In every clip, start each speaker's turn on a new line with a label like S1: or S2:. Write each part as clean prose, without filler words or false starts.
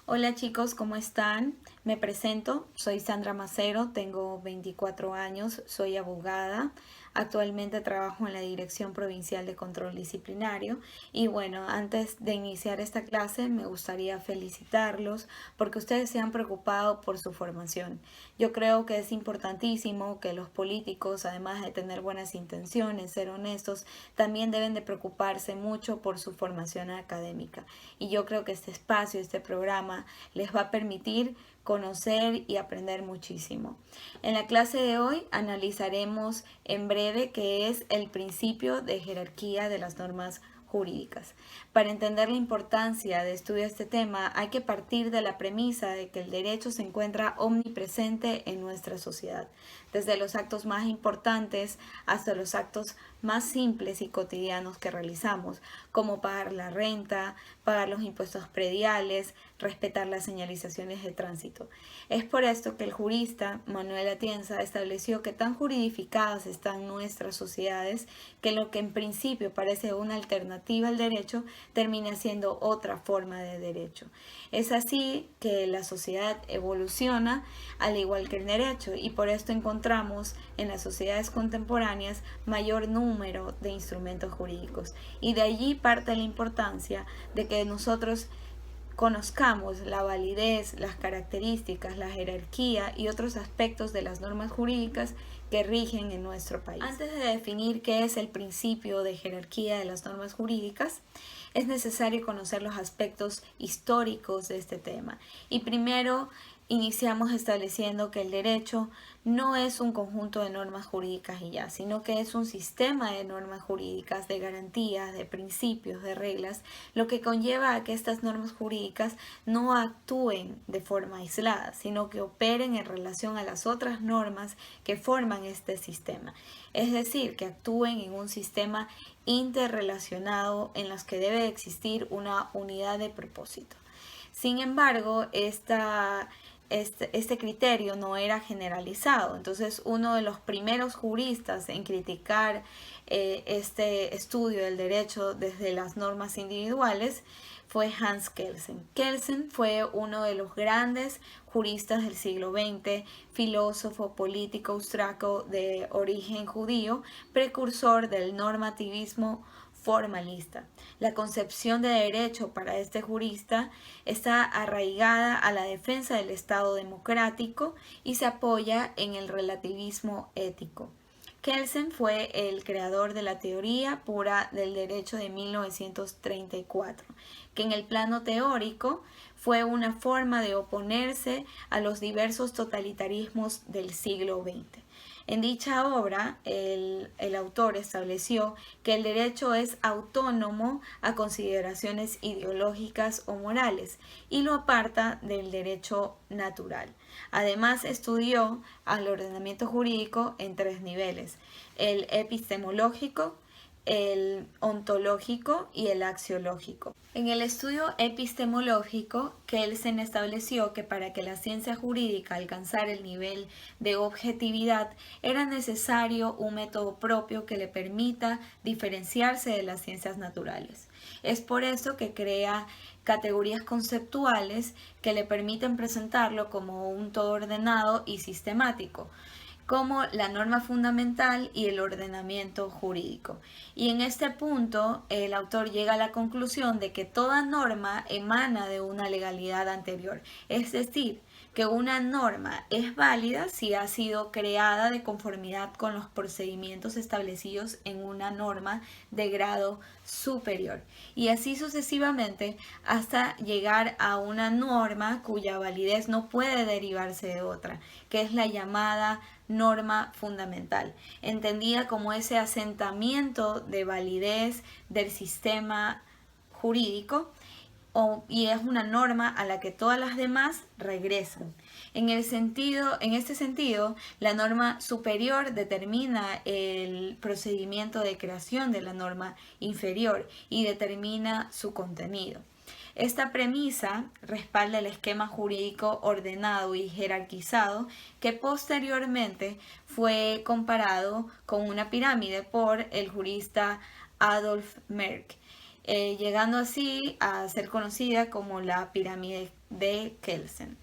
S1: Hola chicos, ¿cómo están? Me presento, soy Sandra Macero, tengo 24 años, soy abogada, actualmente trabajo en la Dirección Provincial de Control Disciplinario y bueno, antes de iniciar esta clase me gustaría felicitarlos porque ustedes se han preocupado por su formación. Yo creo que es importantísimo que los políticos, además de tener buenas intenciones, ser honestos, también deben de preocuparse mucho por su formación académica. Y yo creo que este espacio, este programa, les va a permitir conocer y aprender muchísimo. En la clase de hoy analizaremos en breve qué es el principio de jerarquía de las normas jurídicas. Para entender la importancia de estudiar este tema hay que partir de la premisa de que el derecho se encuentra omnipresente en nuestra sociedad, desde los actos más importantes hasta los actos más simples y cotidianos que realizamos, como pagar la renta, pagar los impuestos prediales, respetar las señalizaciones de tránsito. Es por esto que el jurista Manuel Atienza estableció que tan juridificadas están nuestras sociedades que lo que en principio parece una alternativa al derecho termina siendo otra forma de derecho. Es así que la sociedad evoluciona al igual que el derecho y por esto encontramos en las sociedades contemporáneas mayor número de instrumentos jurídicos y de allí parte la importancia de que nosotros conozcamos la validez, las características, la jerarquía y otros aspectos de las normas jurídicas que rigen en nuestro país. Antes de definir qué es el principio de jerarquía de las normas jurídicas, es necesario conocer los aspectos históricos de este tema. Y primero iniciamos estableciendo que el derecho no es un conjunto de normas jurídicas y ya, sino que es un sistema de normas jurídicas, de garantías, de principios, de reglas, lo que conlleva a que estas normas jurídicas no actúen de forma aislada, sino que operen en relación a las otras normas que forman este sistema. Es decir, que actúen en un sistema interrelacionado en los que debe existir una unidad de propósito. Sin embargo, este criterio no era generalizado. Entonces, uno de los primeros juristas en criticar este estudio del derecho desde las normas individuales fue Hans Kelsen. Kelsen fue uno de los grandes juristas del siglo XX, filósofo político austriaco de origen judío, precursor del normativismo formalista. La concepción de derecho para este jurista está arraigada a la defensa del Estado democrático y se apoya en el relativismo ético. Kelsen fue el creador de la teoría pura del derecho de 1934, que en el plano teórico fue una forma de oponerse a los diversos totalitarismos del siglo XX. En dicha obra, el autor estableció que el derecho es autónomo a consideraciones ideológicas o morales y lo aparta del derecho natural. Además, estudió al ordenamiento jurídico en tres niveles: el epistemológico, el ontológico y el axiológico. En el estudio epistemológico, Kelsen estableció que para que la ciencia jurídica alcanzara el nivel de objetividad era necesario un método propio que le permita diferenciarse de las ciencias naturales. Es por eso que crea categorías conceptuales que le permiten presentarlo como un todo ordenado y sistemático, como la norma fundamental y el ordenamiento jurídico. Y en este punto el autor llega a la conclusión de que toda norma emana de una legalidad anterior, es decir, que una norma es válida si ha sido creada de conformidad con los procedimientos establecidos en una norma de grado superior y así sucesivamente hasta llegar a una norma cuya validez no puede derivarse de otra, que es la llamada norma fundamental, entendida como ese asentamiento de validez del sistema jurídico y es una norma a la que todas las demás regresan. En este sentido, la norma superior determina el procedimiento de creación de la norma inferior y determina su contenido. Esta premisa respalda el esquema jurídico ordenado y jerarquizado que posteriormente fue comparado con una pirámide por el jurista Adolf Merck. llegando así a ser conocida como la pirámide de Kelsen.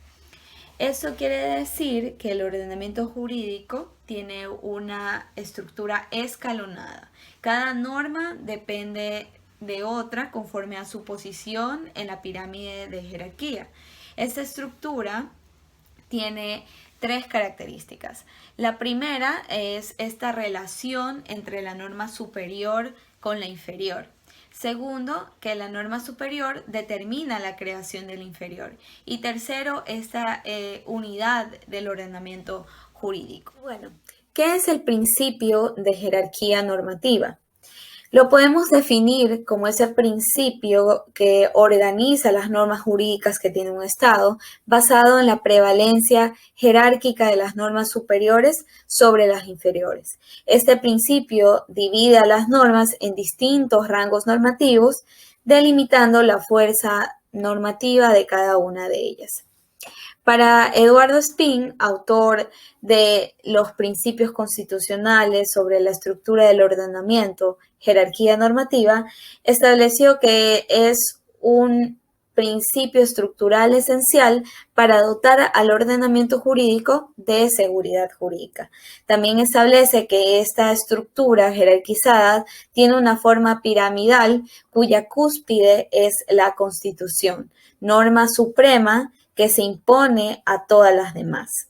S1: Esto quiere decir que el ordenamiento jurídico tiene una estructura escalonada. Cada norma depende de otra conforme a su posición en la pirámide de jerarquía. Esta estructura tiene tres características. La primera es esta relación entre la norma superior con la inferior. Segundo, que la norma superior determina la creación del inferior. Y tercero, esta unidad del ordenamiento jurídico. Bueno, ¿qué es el principio de jerarquía normativa? Lo podemos definir como ese principio que organiza las normas jurídicas que tiene un Estado, basado en la prevalencia jerárquica de las normas superiores sobre las inferiores. Este principio divide a las normas en distintos rangos normativos, delimitando la fuerza normativa de cada una de ellas. Para Eduardo Spin, autor de Los principios constitucionales sobre la estructura del ordenamiento, jerarquía normativa, estableció que es un principio estructural esencial para dotar al ordenamiento jurídico de seguridad jurídica. También establece que esta estructura jerarquizada tiene una forma piramidal cuya cúspide es la Constitución, norma suprema que se impone a todas las demás.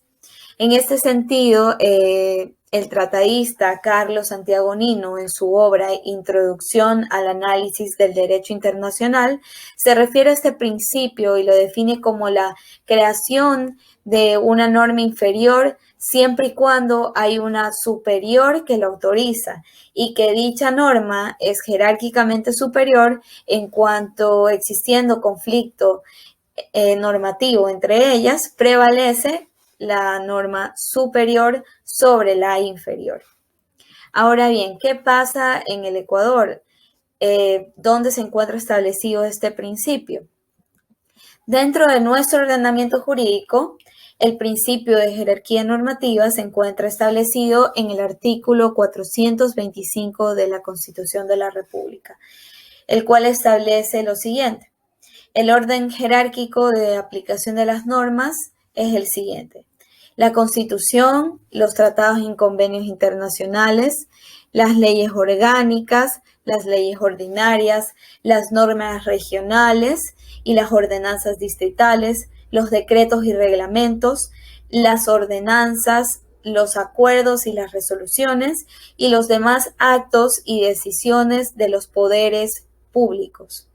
S1: En este sentido, el tratadista Carlos Santiago Nino, en su obra Introducción al análisis del derecho internacional, se refiere a este principio y lo define como la creación de una norma inferior siempre y cuando hay una superior que lo autoriza y que dicha norma es jerárquicamente superior en cuanto existiendo conflicto normativo entre ellas, prevalece la norma superior sobre la inferior. Ahora bien, ¿qué pasa en el Ecuador? ¿Dónde se encuentra establecido este principio? Dentro de nuestro ordenamiento jurídico, el principio de jerarquía normativa se encuentra establecido en el artículo 425 de la Constitución de la República, el cual establece lo siguiente. El orden jerárquico de aplicación de las normas es el siguiente. La Constitución, los tratados y convenios internacionales, las leyes orgánicas, las leyes ordinarias, las normas regionales y las ordenanzas distritales, los decretos y reglamentos, las ordenanzas, los acuerdos y las resoluciones y los demás actos y decisiones de los poderes públicos.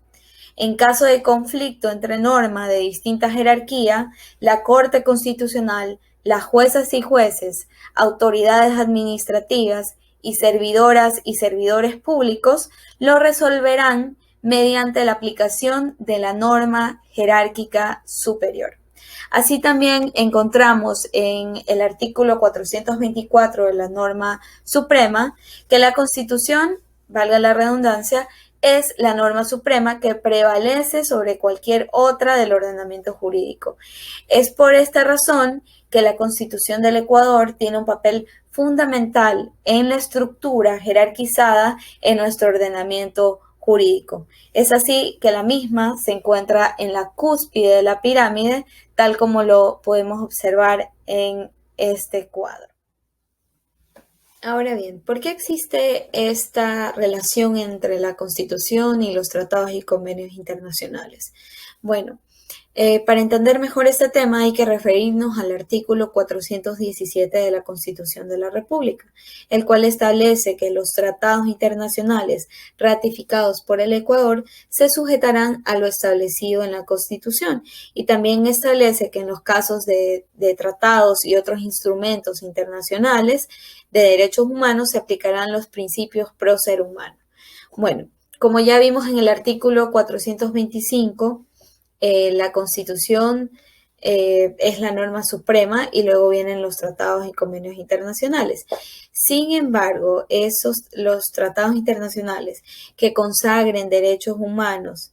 S1: En caso de conflicto entre normas de distinta jerarquía, la Corte Constitucional, las juezas y jueces, autoridades administrativas y servidoras y servidores públicos lo resolverán mediante la aplicación de la norma jerárquica superior. Así también encontramos en el artículo 424 de la norma suprema que la Constitución, valga la redundancia, es la norma suprema que prevalece sobre cualquier otra del ordenamiento jurídico. Es por esta razón que la Constitución del Ecuador tiene un papel fundamental en la estructura jerarquizada en nuestro ordenamiento jurídico. Es así que la misma se encuentra en la cúspide de la pirámide, tal como lo podemos observar en este cuadro. Ahora bien, ¿por qué existe esta relación entre la Constitución y los tratados y convenios internacionales? Bueno, para entender mejor este tema hay que referirnos al artículo 417 de la Constitución de la República, el cual establece que los tratados internacionales ratificados por el Ecuador se sujetarán a lo establecido en la Constitución y también establece que en los casos de tratados y otros instrumentos internacionales de derechos humanos se aplicarán los principios pro ser humano. Bueno, como ya vimos en el artículo 425, la Constitución es la norma suprema y luego vienen los tratados y convenios internacionales. Sin embargo, los tratados internacionales que consagren derechos humanos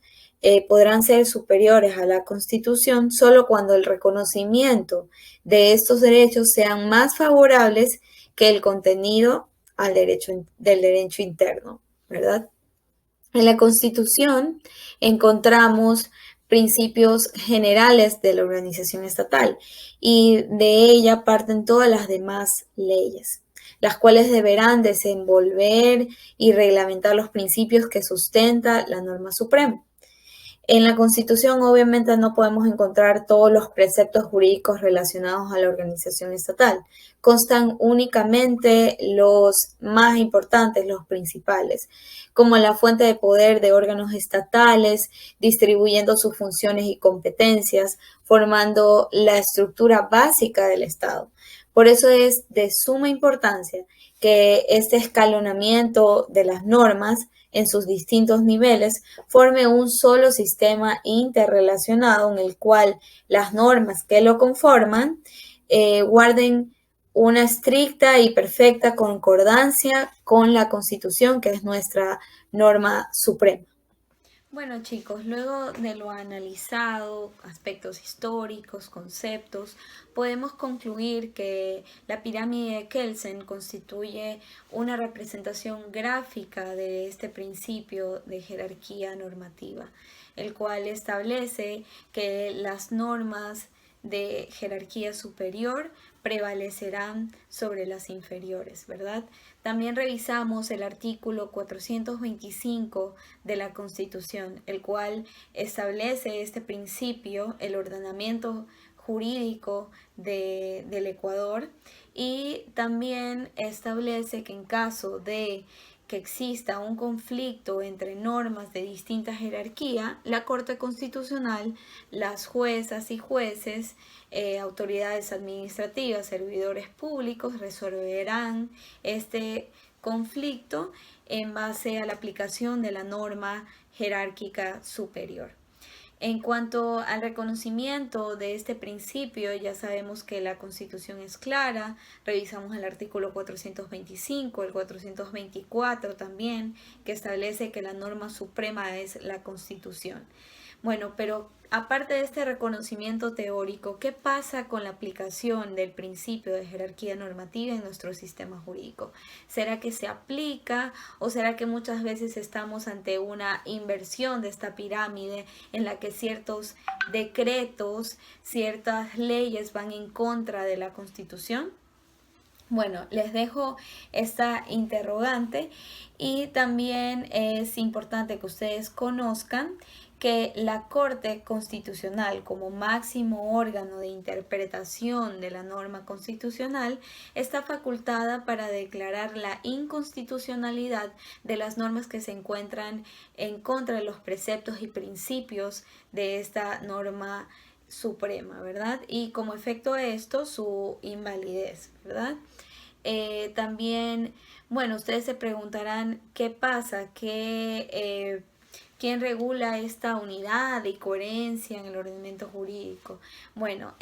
S1: podrán ser superiores a la Constitución solo cuando el reconocimiento de estos derechos sean más favorables que el contenido del derecho interno, ¿verdad? En la Constitución encontramos principios generales de la organización estatal y de ella parten todas las demás leyes, las cuales deberán desenvolver y reglamentar los principios que sustenta la norma suprema. En la Constitución obviamente no podemos encontrar todos los preceptos jurídicos relacionados a la organización estatal. Constan únicamente los más importantes, los principales, como la fuente de poder de órganos estatales, distribuyendo sus funciones y competencias, formando la estructura básica del Estado. Por eso es de suma importancia que este escalonamiento de las normas en sus distintos niveles forme un solo sistema interrelacionado en el cual las normas que lo conforman guarden una estricta y perfecta concordancia con la Constitución, que es nuestra norma suprema. Bueno, chicos, luego de lo analizado, aspectos históricos, conceptos, podemos concluir que la pirámide de Kelsen constituye una representación gráfica de este principio de jerarquía normativa, el cual establece que las normas de jerarquía superior prevalecerán sobre las inferiores, ¿verdad? También revisamos el artículo 425 de la Constitución, el cual establece este principio, el ordenamiento jurídico del Ecuador, y también establece que en caso de que exista un conflicto entre normas de distinta jerarquía, la Corte Constitucional, las juezas y jueces, autoridades administrativas, servidores públicos resolverán este conflicto en base a la aplicación de la norma jerárquica superior. En cuanto al reconocimiento de este principio, ya sabemos que la Constitución es clara, revisamos el artículo 425, el 424 también, que establece que la norma suprema es la Constitución. Bueno, pero aparte de este reconocimiento teórico, ¿qué pasa con la aplicación del principio de jerarquía normativa en nuestro sistema jurídico? ¿Será que se aplica o será que muchas veces estamos ante una inversión de esta pirámide en la que ciertos decretos, ciertas leyes van en contra de la Constitución? Bueno, les dejo esta interrogante y también es importante que ustedes conozcan que la Corte Constitucional, como máximo órgano de interpretación de la norma constitucional, está facultada para declarar la inconstitucionalidad de las normas que se encuentran en contra de los preceptos y principios de esta norma suprema, ¿verdad? Y como efecto de esto, su invalidez, ¿verdad? También, bueno, ustedes se preguntarán qué pasa, ¿quién regula esta unidad y coherencia en el ordenamiento jurídico? Bueno,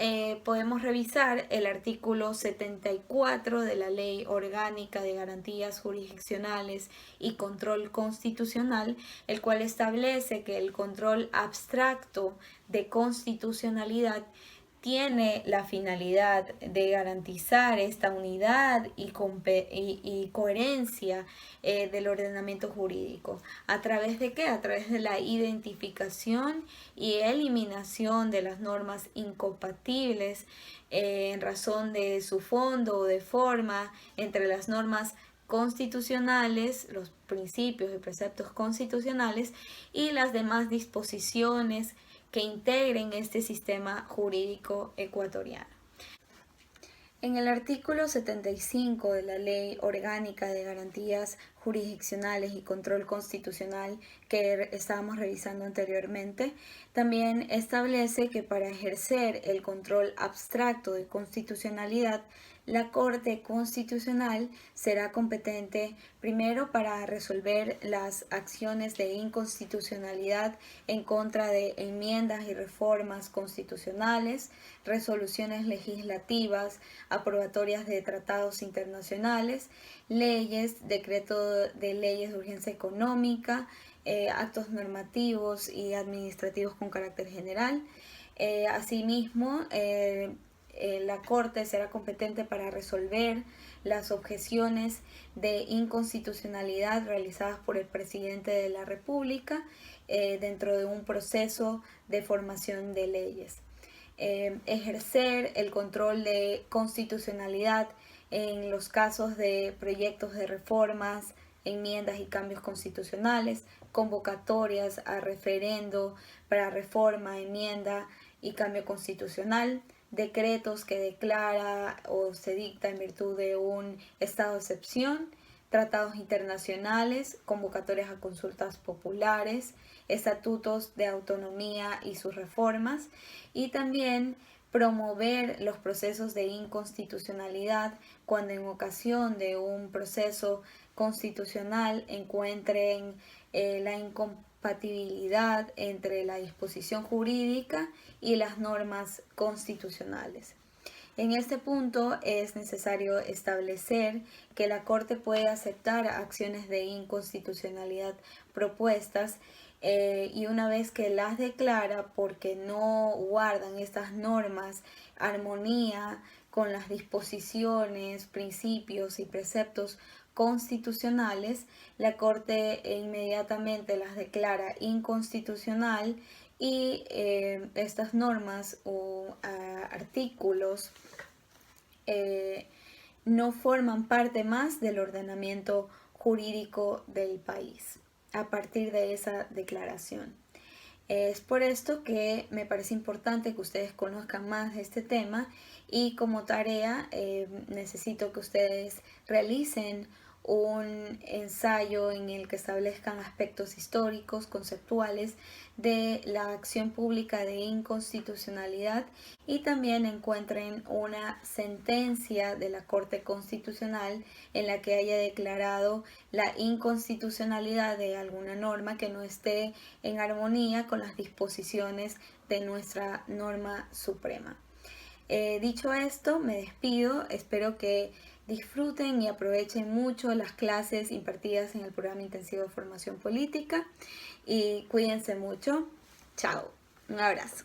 S1: podemos revisar el artículo 74 de la Ley Orgánica de Garantías Jurisdiccionales y Control Constitucional, el cual establece que el control abstracto de constitucionalidad tiene la finalidad de garantizar esta unidad y coherencia del ordenamiento jurídico. ¿A través de qué? A través de la identificación y eliminación de las normas incompatibles en razón de su fondo o de forma entre las normas constitucionales, los principios y preceptos constitucionales y las demás disposiciones que integren este sistema jurídico ecuatoriano. En el artículo 75 de la Ley Orgánica de Garantías Jurisdiccionales y Control Constitucional que estábamos revisando anteriormente, también establece que para ejercer el control abstracto de constitucionalidad, la Corte Constitucional será competente primero para resolver las acciones de inconstitucionalidad en contra de enmiendas y reformas constitucionales, resoluciones legislativas, aprobatorias de tratados internacionales, leyes, decreto de leyes de urgencia económica, actos normativos y administrativos con carácter general. Asimismo, la Corte será competente para resolver las objeciones de inconstitucionalidad realizadas por el presidente de la República dentro de un proceso de formación de leyes. Ejercer el control de constitucionalidad en los casos de proyectos de reformas, enmiendas y cambios constitucionales, convocatorias a referendo para reforma, enmienda y cambio constitucional, decretos que declara o se dicta en virtud de un estado de excepción, tratados internacionales, convocatorias a consultas populares, estatutos de autonomía y sus reformas, y también promover los procesos de inconstitucionalidad cuando en ocasión de un proceso constitucional encuentren la incompatibilidad entre la disposición jurídica y las normas constitucionales. En este punto es necesario establecer que la Corte puede aceptar acciones de inconstitucionalidad propuestas y una vez que las declara porque no guardan estas normas armonía con las disposiciones, principios y preceptos constitucionales, la Corte inmediatamente las declara inconstitucional y estas normas o artículos no forman parte más del ordenamiento jurídico del país a partir de esa declaración. Es por esto que me parece importante que ustedes conozcan más de este tema y como tarea necesito que ustedes realicen un ensayo en el que establezcan aspectos históricos, conceptuales de la acción pública de inconstitucionalidad y también encuentren una sentencia de la Corte Constitucional en la que haya declarado la inconstitucionalidad de alguna norma que no esté en armonía con las disposiciones de nuestra norma suprema. Dicho esto, me despido. Espero que disfruten y aprovechen mucho las clases impartidas en el programa intensivo de formación política y cuídense mucho. Chao. Un abrazo.